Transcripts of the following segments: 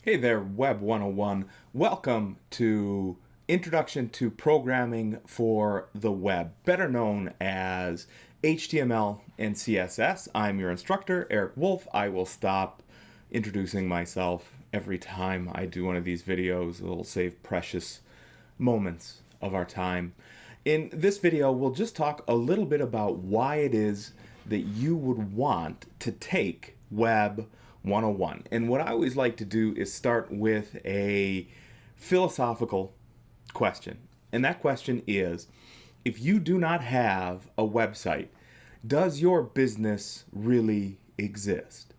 Hey there, Web 101. Welcome to Introduction to Programming for the Web, better known as HTML and CSS. I'm your instructor, Eric Wolf. I will stop introducing myself every time I do one of these videos. It'll save precious moments of our time. In this video, we'll just talk a little bit about why it is that you would want to take Web 101. And what I always like to do is start with a philosophical question. And that question is, if you do not have a website, does your business really exist?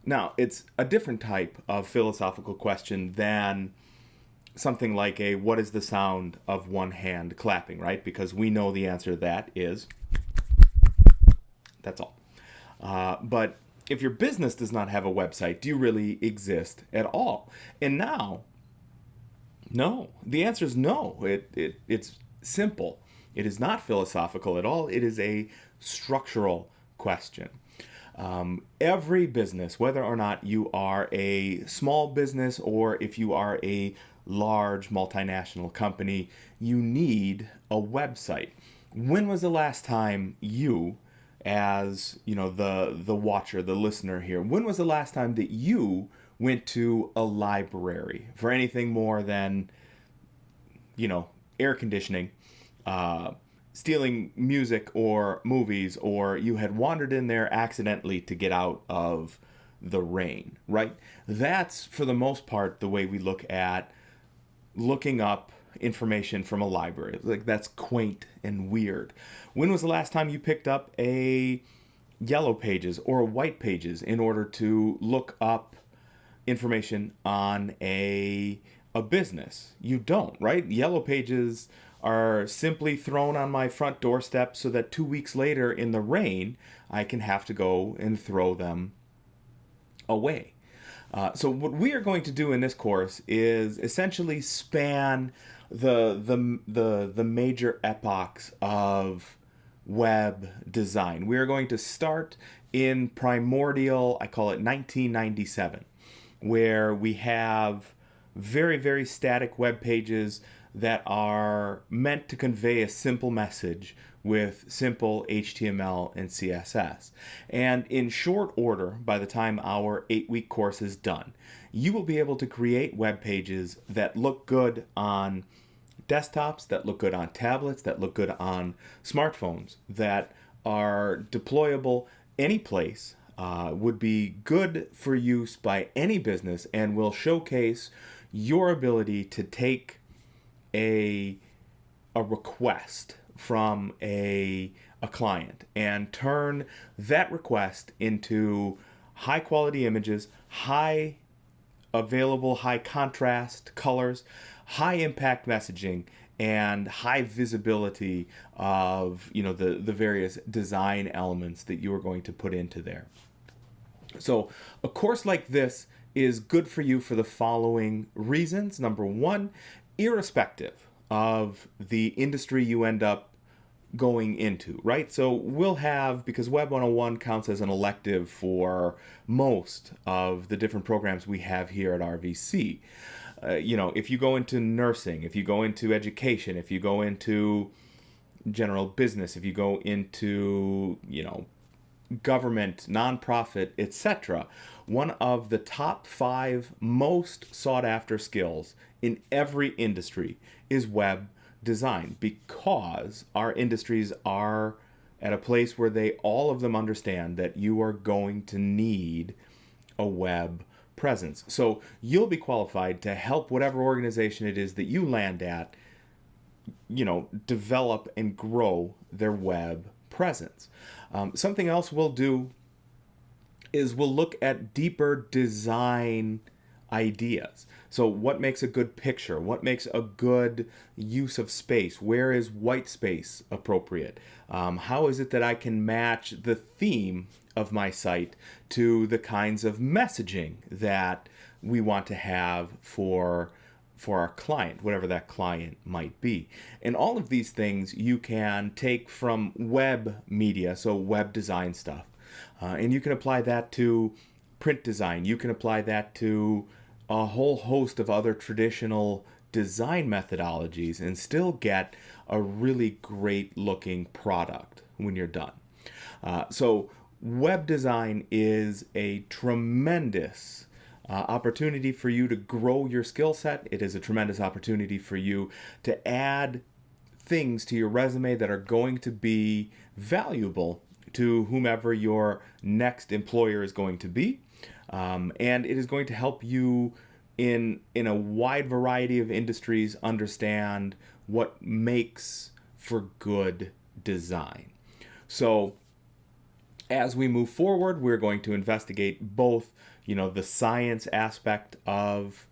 Now, it's a different type of philosophical question than something like a what is the sound of one hand clapping, right? Because we know the answer to that is that's all. But if your business does not have a website, do you really exist at all? And now, no. The answer is no. It's simple. It is not philosophical at all. It is a structural question. Every business, whether or not you are a small business or if you are a large multinational company, you need a website. When was the last time you, as the watcher, the listener here, when was the last time that you went to a library for anything more than air conditioning, stealing music or movies, or you had wandered in there accidentally to get out of the rain, right? That's for the most part the way we look at looking up information from a library. Like, that's quaint and weird. When was the last time you picked up a Yellow Pages or a White Pages in order to look up information on a business? You don't, right? Yellow Pages are simply thrown on my front doorstep so that 2 weeks later in the rain I can have to go and throw them away. So what we are going to do in this course is essentially span the major epochs of web design. We are going to start in primordial, I call it 1997, where we have very, very static web pages that are meant to convey a simple message with simple HTML and CSS. And in short order, by the time our 8-week course is done, you will be able to create web pages that look good on desktops, that look good on tablets, that look good on smartphones, that are deployable any place, would be good for use by any business, and will showcase your ability to take a request from a client and turn that request into high quality images, high available, high contrast colors, high impact messaging, and high visibility of the various design elements that you are going to put into there. So a course like this is good for you for the following reasons. Number one, irrespective of the industry you end up going into, right? So we'll have, because Web 101 counts as an elective for most of the different programs we have here at RVC. If you go into nursing, if you go into education, if you go into general business, if you go into, government, nonprofit, etc., one of the top 5 most sought after skills in every industry is web design, because our industries are at a place where all of them understand that you are going to need a web presence. So you'll be qualified to help whatever organization it is that you land at, develop and grow their web presence. Something else we'll do is we'll look at deeper design ideas. So what makes a good picture? What makes a good use of space? Where is white space appropriate? How is it that I can match the theme of my site to the kinds of messaging that we want to have for our client, whatever that client might be? And all of these things you can take from web media, so web design stuff, and you can apply that to print design. You can apply that to a whole host of other traditional design methodologies and still get a really great looking product when you're done. So web design is a tremendous opportunity for you to grow your skill set. It is a tremendous opportunity for you to add things to your resume that are going to be valuable to whomever your next employer is going to be. And it is going to help you in a wide variety of industries understand what makes for good design. So as we move forward, we're going to investigate both, the science aspect of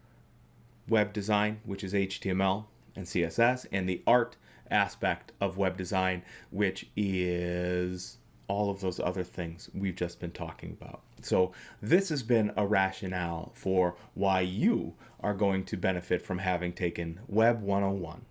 web design, which is HTML and CSS, and the art aspect of web design, which is all of those other things we've just been talking about. So this has been a rationale for why you are going to benefit from having taken Web 101.